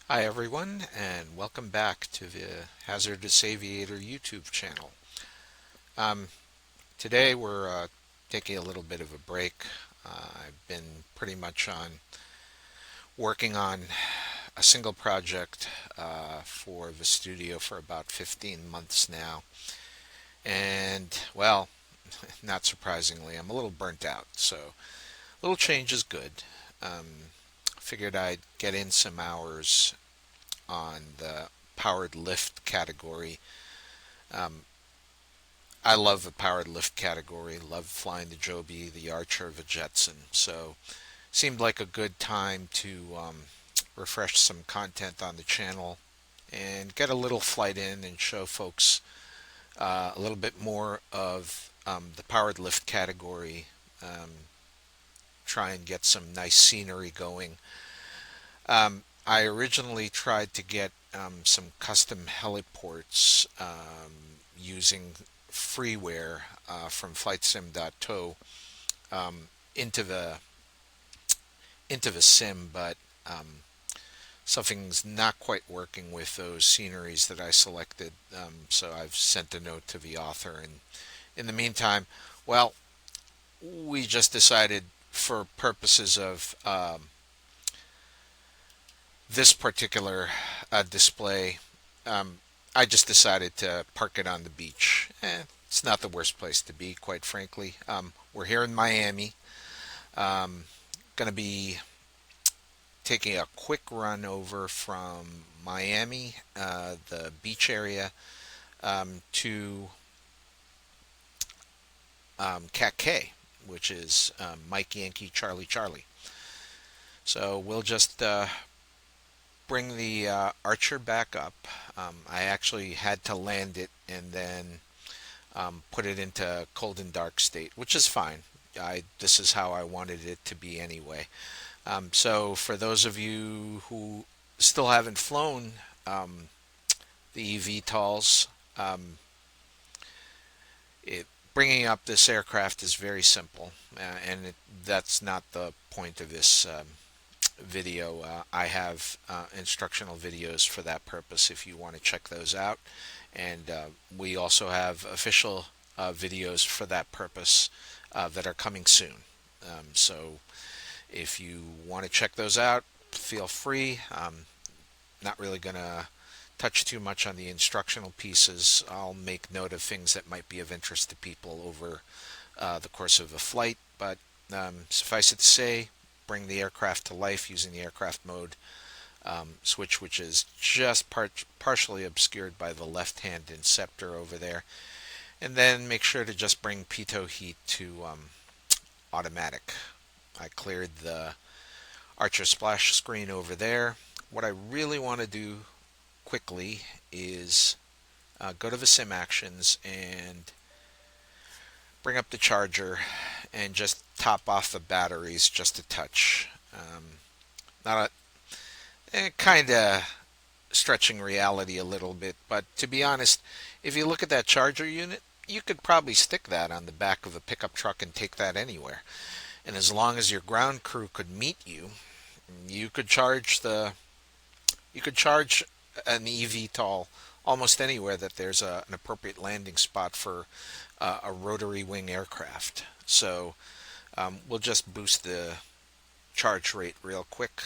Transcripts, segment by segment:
Hi everyone, and welcome back to the Hazardous Aviator YouTube channel. Um, Today we're taking a little bit of a break. I've been pretty much on working on a single project for the studio for about 15 months now. And well, not surprisingly, I'm a little burnt out, so a little change is good. Figured I'd get in some hours on the powered lift category. Um, I love the powered lift category. Love flying the Joby, the Archer, the Jetson. So seemed like a good time to refresh some content on the channel and get a little flight in and show folks a little bit more of the powered lift category. Try and get some nice scenery going. I originally tried to get some custom heliports using freeware from flightsim.to um, into the into the sim, but something's not quite working with those sceneries that I selected. So I've sent a note to the author, and in the meantime, well, we just decided for purposes of this particular display, um, I just decided to park it on the beach. It's not the worst place to be, quite frankly. We're here in Miami. Going to be taking a quick run over from Miami, the beach area, to Cat K, which is Mike Yankee Charlie Charlie. So we'll just bring the Archer back up. I actually had to land it and then put it into cold and dark state, which is fine. This is how I wanted it to be anyway. So for those of you who still haven't flown the eVTOLs, um, bringing up this aircraft is very simple, that's not the point of this video. I have instructional videos for that purpose if you want to check those out. And we also have official videos for that purpose that are coming soon. So if you want to check those out, feel free. Not really going to touch too much on the instructional pieces. I'll make note of things that might be of interest to people over the course of a flight, but suffice it to say, bring the aircraft to life using the aircraft mode switch, which is just partially obscured by the left-hand inceptor over there. And then make sure to just bring pitot heat to automatic. I cleared the Archer splash screen over there. What I really want to do quickly is go to the sim actions and bring up the charger and just top off the batteries just a touch. Not a kind of stretching reality a little bit, but to be honest, if you look at that charger unit, you could probably stick that on the back of a pickup truck and take that anywhere. And as long as your ground crew could meet you, you could charge an eVTOL almost anywhere that there's an appropriate landing spot for a rotary wing aircraft. So we'll just boost the charge rate real quick.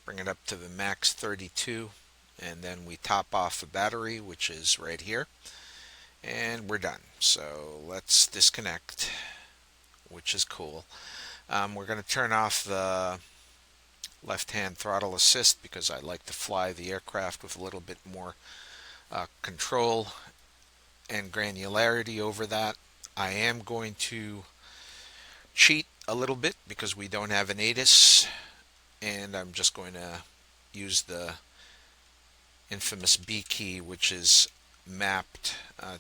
Bring it up to the max 32, and then we top off the battery, which is right here, and we're done. So let's disconnect, which is cool. We're going to turn off the left-hand throttle assist because I like to fly the aircraft with a little bit more control and granularity over that. I am going to cheat a little bit because we don't have an ATIS, and I'm just going to use the infamous B key, which is mapped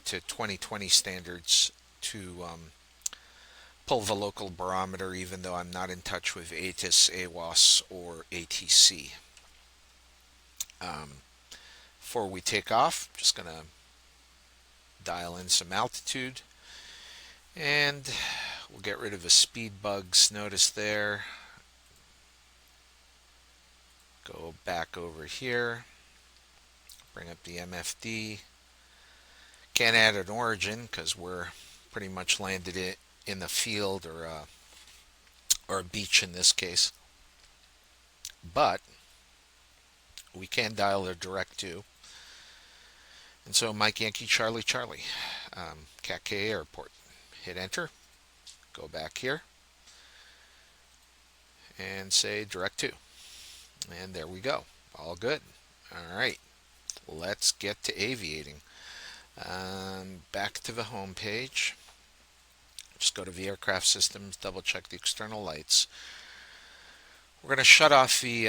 to 2020 standards to pull the local barometer, even though I'm not in touch with ATIS, AWOS, or ATC. Before we take off, just going to dial in some altitude, and we'll get rid of the speed bugs. Notice there, Go back over here, bring up the MFD. Can't add an origin because we're pretty much landed it in the field or a beach in this case. But we can dial a direct to. And so Mike Yankee Charlie Charlie, Cat K Airport. Hit enter, go back here, and say direct to. And there we go. All good. All right. Let's get to aviating. Back to the home page. Just go to the aircraft systems, double check the external lights. We're going to shut off the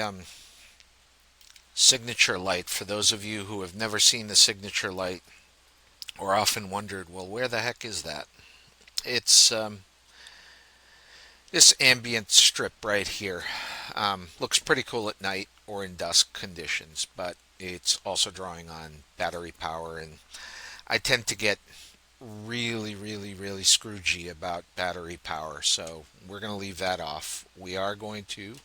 signature light. For those of you who have never seen the signature light or often wondered, well, where the heck is that? It's this ambient strip right here. Looks pretty cool at night or in dusk conditions, but it's also drawing on battery power, and I tend to get really scroogey about battery power, so we're going to leave that off. We are going to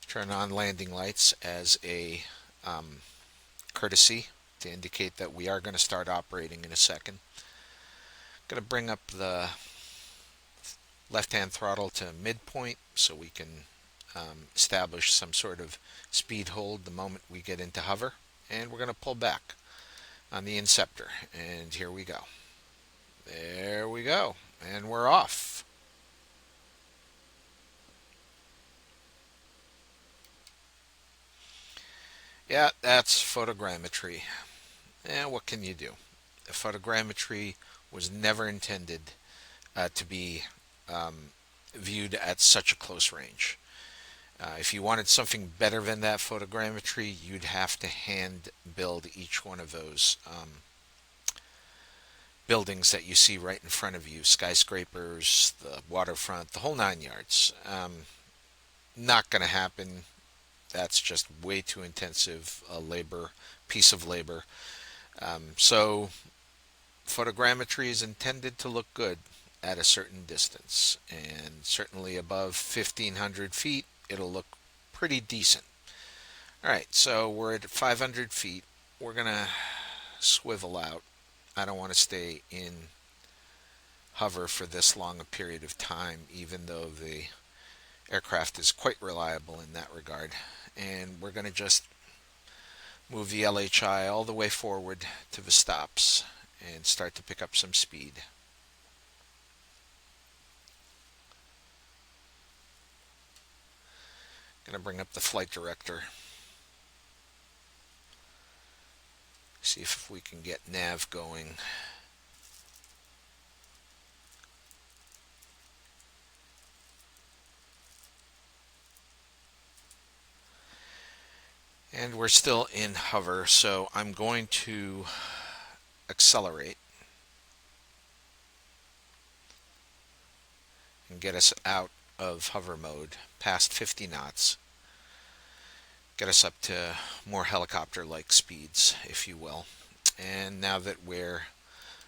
turn on landing lights as a courtesy to indicate that we are going to start operating in a second. Going to bring up the left-hand throttle to midpoint so we can establish some sort of speed hold the moment we get into hover, and we're going to pull back on the inceptor, and here we go. There we go, and we're off. Yeah, that's photogrammetry. What can you do? Photogrammetry was never intended to be viewed at such a close range. If you wanted something better than that photogrammetry, you'd have to hand build each one of those buildings that you see right in front of you, skyscrapers, the waterfront, the whole 9 yards. Not going to happen. That's just way too intensive a piece of labor. So photogrammetry is intended to look good at a certain distance, and certainly above 1,500 feet it'll look pretty decent. Alright, so we're at 500 feet. We're gonna swivel out. I don't want to stay in hover for this long a period of time, even though the aircraft is quite reliable in that regard. And we're going to just move the LHI all the way forward to the stops and start to pick up some speed. Going to bring up the flight director. See if we can get nav going. And we're still in hover, so I'm going to accelerate and get us out of hover mode past 50 knots. Get us up to more helicopter-like speeds, if you will. And now that we're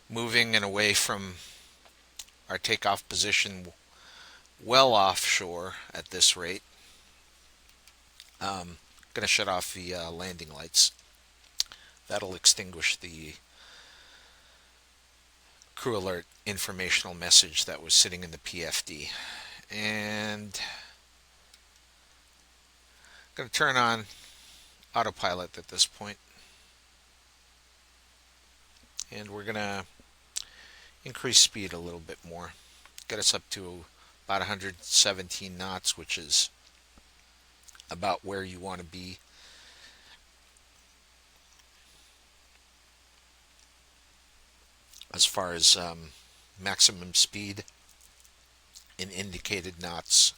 moving and away from our takeoff position, well offshore at this rate, going to shut off the landing lights. That'll extinguish the crew alert informational message that was sitting in the PFD. And going to turn on autopilot at this point. And we're going to increase speed a little bit more. Get us up to about 117 knots, which is about where you want to be. As far as maximum speed in indicated knots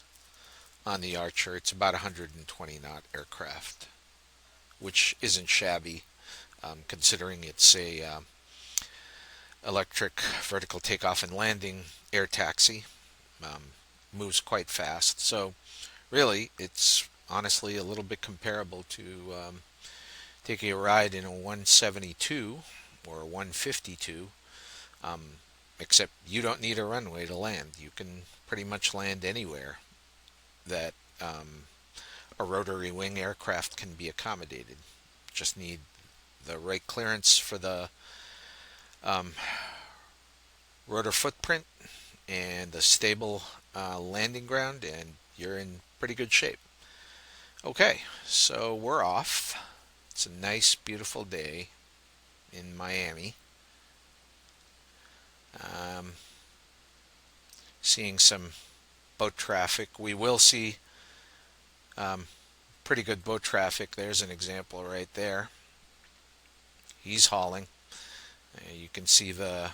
on the Archer, it's about 120 knot aircraft, which isn't shabby considering it's a electric vertical takeoff and landing air taxi. Moves quite fast, so really it's honestly a little bit comparable to taking a ride in a 172 or a 152, except you don't need a runway to land. You can pretty much land anywhere that a rotary wing aircraft can be accommodated. Just need the right clearance for the um, rotor footprint and a stable landing ground, and you're in pretty good shape. Okay, so we're off. It's a nice, beautiful day in Miami. Um, Seeing some boat traffic. We will see um, pretty good boat traffic. There's an example right there. He's hauling. You can see the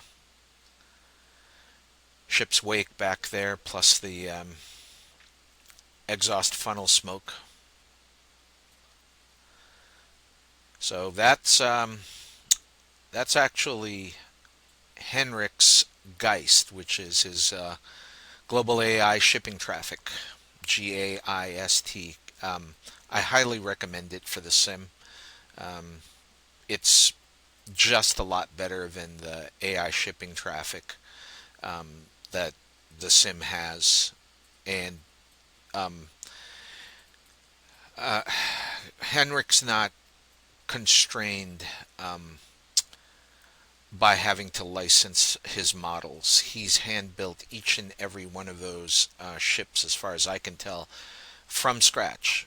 ship's wake back there, plus the exhaust funnel smoke. So that's actually Henrik's Geist, which is his global AI shipping traffic, GAIST. I highly recommend it for the sim. Um, it's just a lot better than the AI shipping traffic that the sim has, and um, uh, Henrik's not constrained by having to license his models. He's hand built each and every one of those ships, as far as I can tell, from scratch.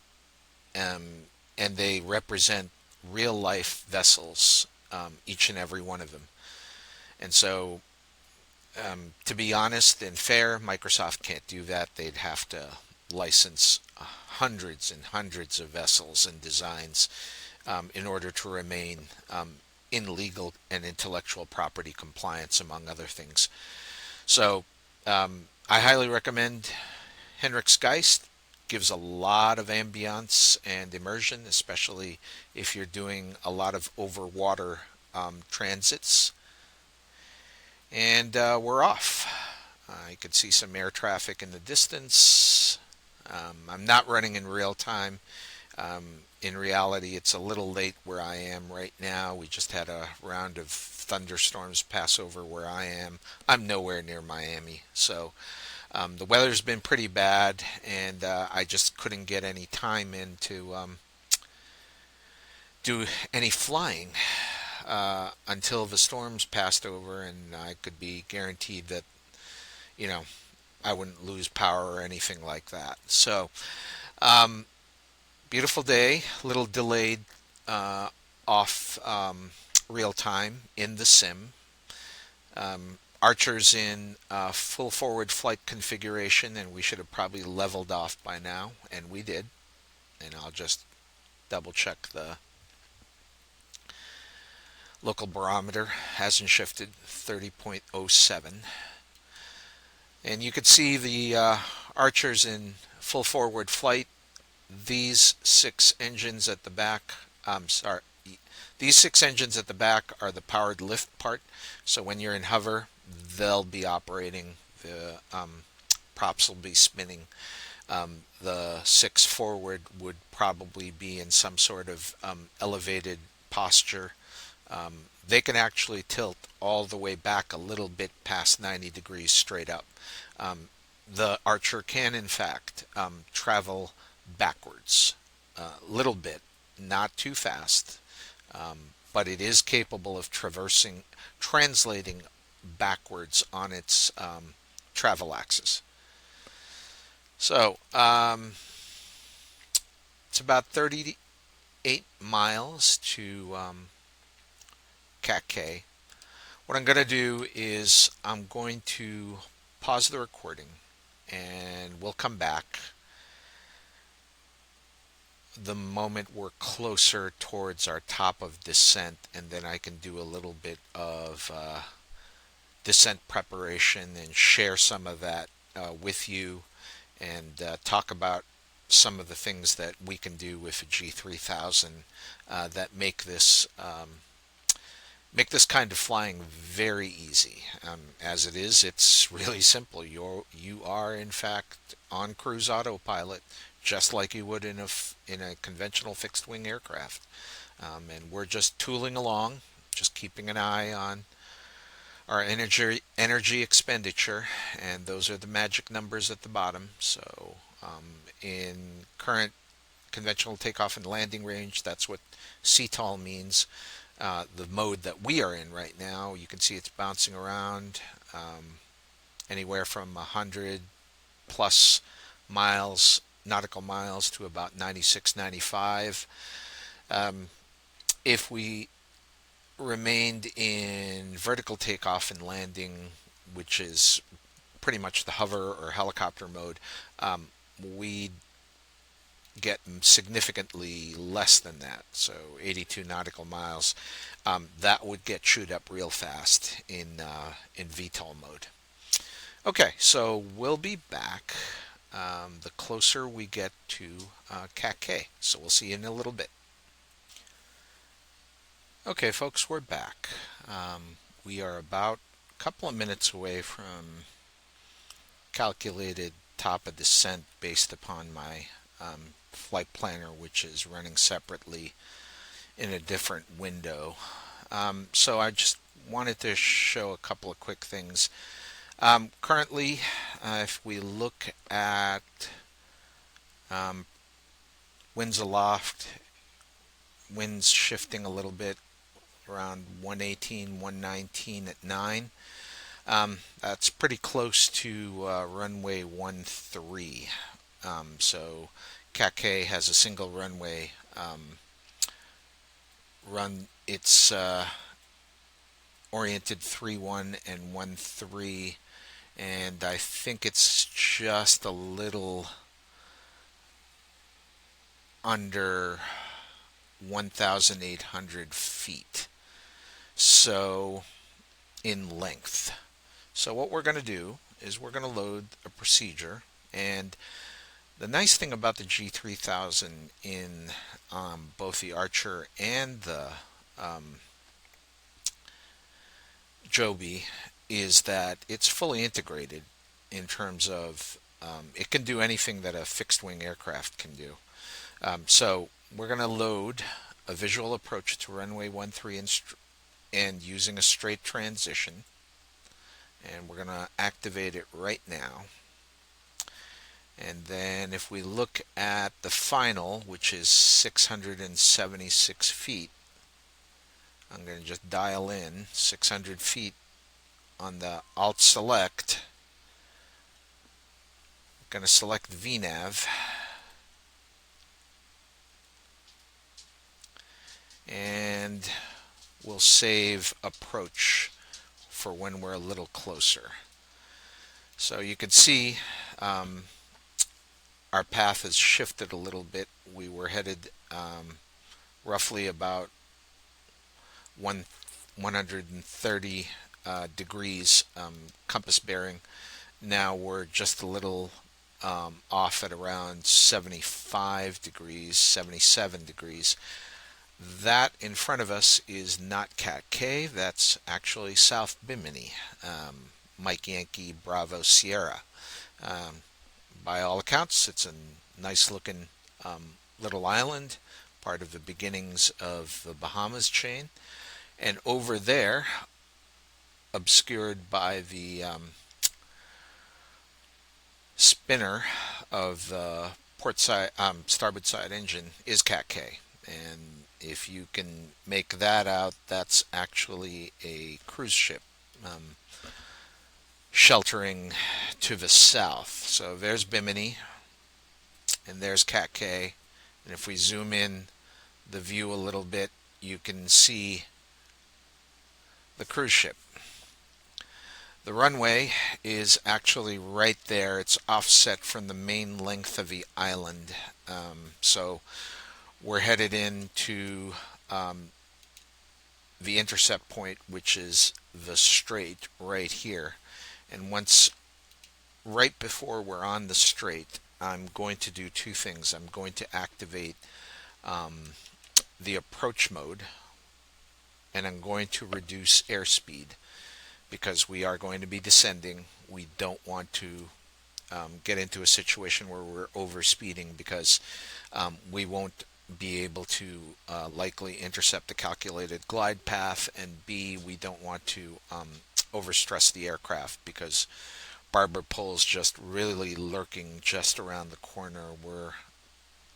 And they represent real life vessels, each and every one of them. And so, to be honest and fair, Microsoft can't do that. They'd have to license hundreds and hundreds of vessels and designs in order to remain in legal and intellectual property compliance, among other things. So I highly recommend Henrik's Geist. Gives a lot of ambiance and immersion, especially if you're doing a lot of over water transits. And we're off. You can see some air traffic in the distance. I'm not running in real time. In reality, it's a little late where I am right now. We just had a round of thunderstorms pass over where I am. I'm nowhere near Miami, so the weather's been pretty bad, and I just couldn't get any time in to do any flying until the storms passed over, and I could be guaranteed that, you know, I wouldn't lose power or anything like that. So, um, beautiful day, a little delayed off real time in the sim. Archer's in full forward flight configuration, and we should have probably leveled off by now, and we did. And I'll just double check the local barometer. Hasn't shifted, 30.07. And you could see the Archer's in full forward flight. These six engines at the back, sorry, these six engines at the back are the powered lift part. So when you're in hover, they'll be operating. The props will be spinning. The six forward would probably be in some sort of elevated posture. They can actually tilt all the way back a little bit past 90 degrees straight up. The Archer can, in fact, travel backwards a little bit, not too fast, but it is capable of translating backwards on its travel axis. So it's about 38 miles to CAC. What I'm going to do is I'm going to pause the recording, and we'll come back the moment we're closer towards our top of descent, and then I can do a little bit of descent preparation and share some of that with you, and talk about some of the things that we can do with a G3000 that make this kind of flying very easy. As it is, it's really simple. You are in fact on cruise autopilot, just like you would in a conventional fixed wing aircraft, and we're just tooling along, just keeping an eye on our energy expenditure, and those are the magic numbers at the bottom. So in current conventional takeoff and landing range. That's what CTOL means. The mode that we are in right now, you can see it's bouncing around anywhere from 100 plus miles, nautical miles, to about 96, 95. If we remained in vertical takeoff and landing, which is pretty much the hover or helicopter mode, we'd get significantly less than that, so 82 nautical miles. That would get chewed up real fast in VTOL mode. Okay, so we'll be back the closer we get to CAT-K. So we'll see you in a little bit. Okay, folks, we're back. We are about a couple of minutes away from calculated top of descent based upon my flight planner, which is running separately in a different window. So I just wanted to show a couple of quick things. Currently, if we look at winds aloft, winds shifting a little bit, around 118, 119 at 9. That's pretty close to runway 13. So CAT-K has a single runway. It's oriented 3-1 and 1-3, and I think it's just a little under 1,800 feet. So in length. So what we're going to do is we're going to load a procedure, and the nice thing about the G3000 in both the Archer and the Joby is that it's fully integrated in terms of it can do anything that a fixed-wing aircraft can do. So we're going to load a visual approach to runway 13 and using a straight transition, and we're going to activate it right now. And then if we look at the final, which is 676 feet, I'm going to just dial in 600 feet on the Alt Select. I'm going to select VNAV, and we'll save approach for when we're a little closer. So you can see our path has shifted a little bit. We were headed roughly about 130 degrees compass bearing. Now we're just a little off at around 75 degrees, 77 degrees. That in front of us is not CAT-K, that's actually South Bimini, Mike Yankee Bravo Sierra. By all accounts, it's a nice looking little island, part of the beginnings of the Bahamas chain. And over there, obscured by the spinner of the port side, starboard side engine, is CAT-K. And if you can make that out, that's actually a cruise ship sheltering to the south. So there's Bimini, and there's CAT-K. And if we zoom in the view a little bit, you can see the cruise ship. The runway is actually right there. It's offset from the main length of the island. So we're headed into the intercept point, which is the strait right here. And once, right before we're on the strait, I'm going to do two things. I'm going to activate the approach mode, and I'm going to reduce airspeed because we are going to be descending. We don't want to get into a situation where we're overspeeding because we won't be able to likely intercept the calculated glide path, and B, we don't want to overstress the aircraft because Barber Pole's just really lurking just around the corner. We're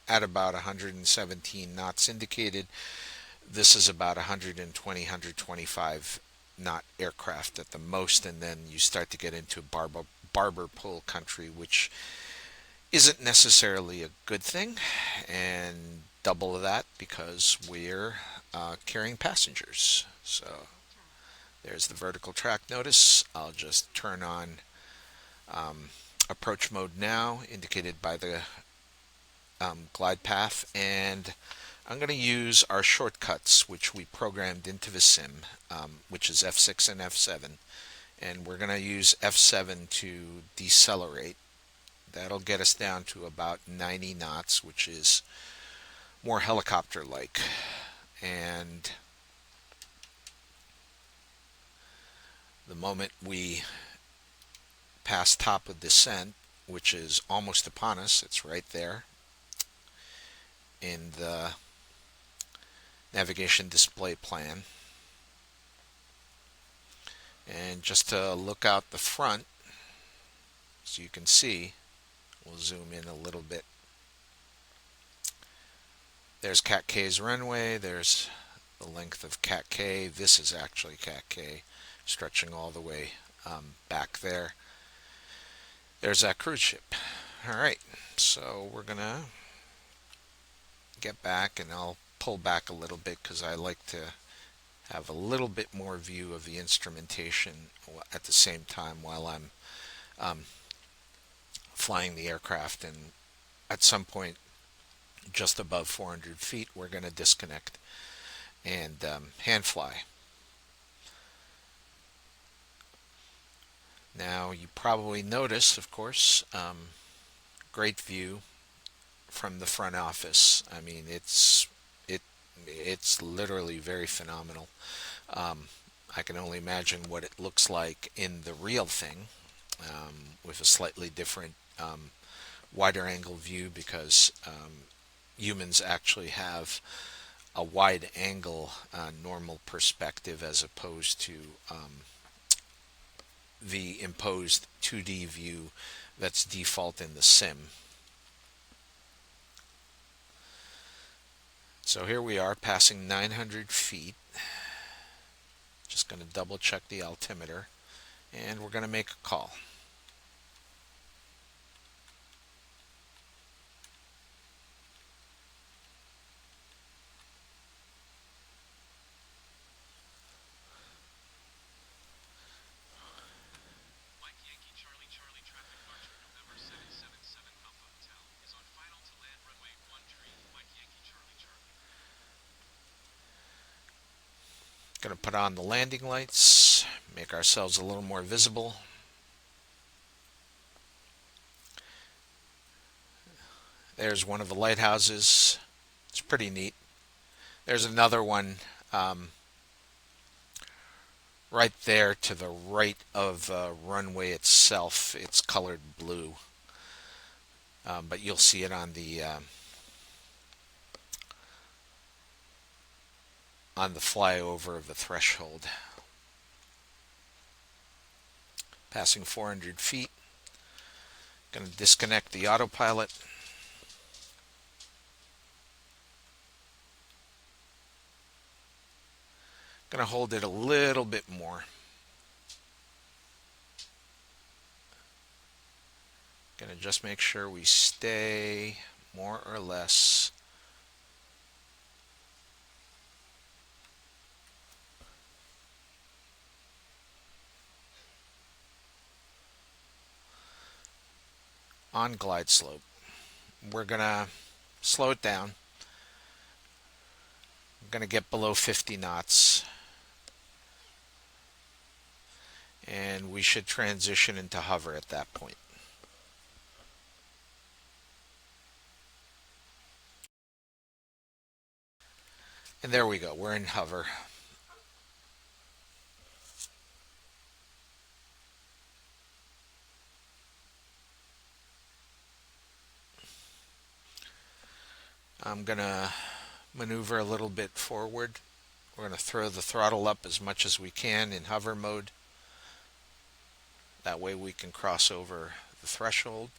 at about 117 knots indicated. This is about 120, 125 knot aircraft at the most, and then you start to get into barber pole country, which isn't necessarily a good thing, and double of that because we're carrying passengers. So there's the vertical track notice. I'll just turn on approach mode now, indicated by the glide path, and I'm going to use our shortcuts, which we programmed into the sim, which is F6 and F7, and we're going to use F7 to decelerate. That'll get us down to about 90 knots, which is more helicopter-like. And the moment we pass top of descent, which is almost upon us, it's right there in the navigation display plan. And just to look out the front, so you can see, we'll zoom in a little bit. There's Cat K's runway, there's the length of Cat K. This is actually Cat K, stretching all the way back there. There's that cruise ship. Alright, so we're going to get back, and I'll pull back a little bit because I like to have a little bit more view of the instrumentation at the same time while I'm flying the aircraft. And at some point just above 400 feet we're going to disconnect and hand fly. Now you probably notice, of course, great view from the front office. I mean, it's literally very phenomenal. I can only imagine what it looks like in the real thing, with a slightly different wider angle view, because humans actually have a wide angle normal perspective as opposed to the imposed 2D view that's default in the sim. So here we are passing 900 feet. Just going to double check the altimeter, and we're going to make a call. Going to put on the landing lights, make ourselves a little more visible. There's one of the lighthouses. It's pretty neat. There's another one right there to the right of the runway itself. It's colored blue, but you'll see it on the flyover of the threshold. Passing 400 feet. Going to disconnect the autopilot. Going to hold it a little bit more. Going to just make sure we stay more or less on glide slope. We're going to slow it down. I'm going to get below 50 knots. And we should transition into hover at that point. And there we go, we're in hover. I'm going to maneuver a little bit forward. We're going to throw the throttle up as much as we can in hover mode. That way we can cross over the threshold.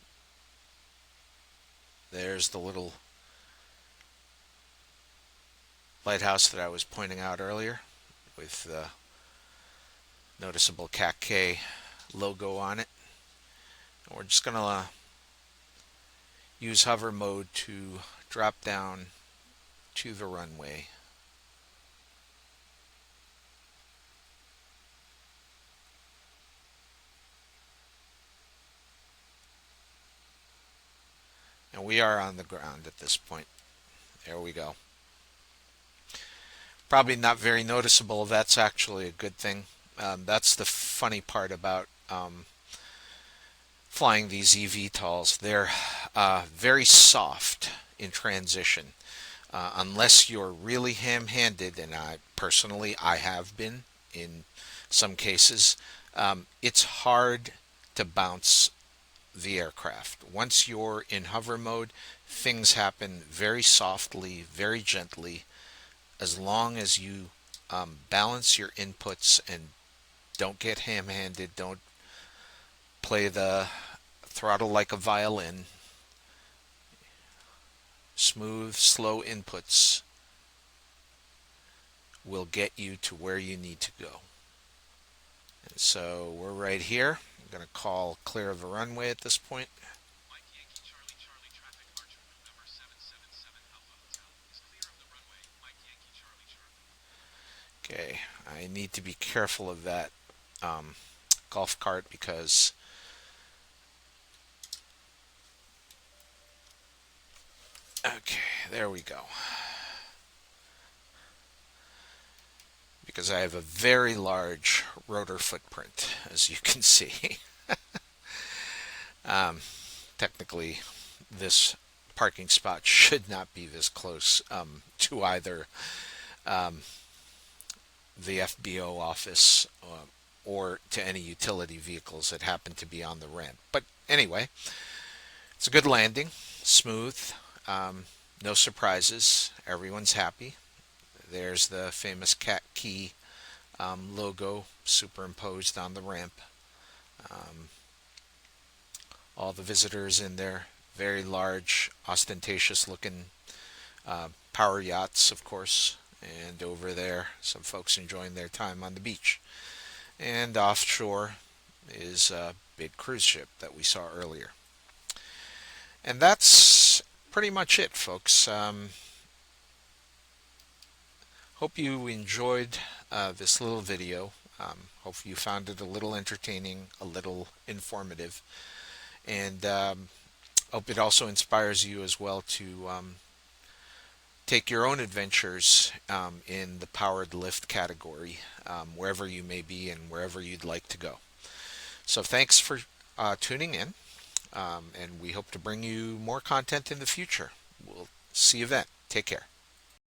There's the little lighthouse that I was pointing out earlier with the noticeable CAC-K logo on it. And we're just going to use hover mode to drop down to the runway. And we are on the ground at this point. There we go. Probably not very noticeable. That's actually a good thing. That's the funny part about flying these eVTOLs. They're very soft in transition. Unless you're really ham-handed, and I have been in some cases, it's hard to bounce the aircraft. Once you're in hover mode, things happen very softly, very gently, as long as you balance your inputs and don't get ham-handed, don't play the throttle like a violin. Smooth, slow inputs will get you to where you need to go. And so we're right here. I'm going to call clear of the runway at this point. Okay, I need to be careful of that golf cart because okay, there we go. Because I have a very large rotor footprint, as you can see. Technically, this parking spot should not be this close to either the FBO office or to any utility vehicles that happen to be on the ramp. But anyway, it's a good landing, smooth, no surprises, everyone's happy. There's the famous CAC-Key logo superimposed on the ramp. All the visitors in their very large, ostentatious looking power yachts, of course. And over there, some folks enjoying their time on the beach. And offshore is a big cruise ship that we saw earlier. And that's pretty much it, folks. Hope you enjoyed this little video. Hope you found it a little entertaining, a little informative, and hope it also inspires you as well to take your own adventures in the powered lift category, wherever you may be and wherever you'd like to go. So thanks for tuning in, and we hope to bring you more content in the future. We'll see you then. Take care.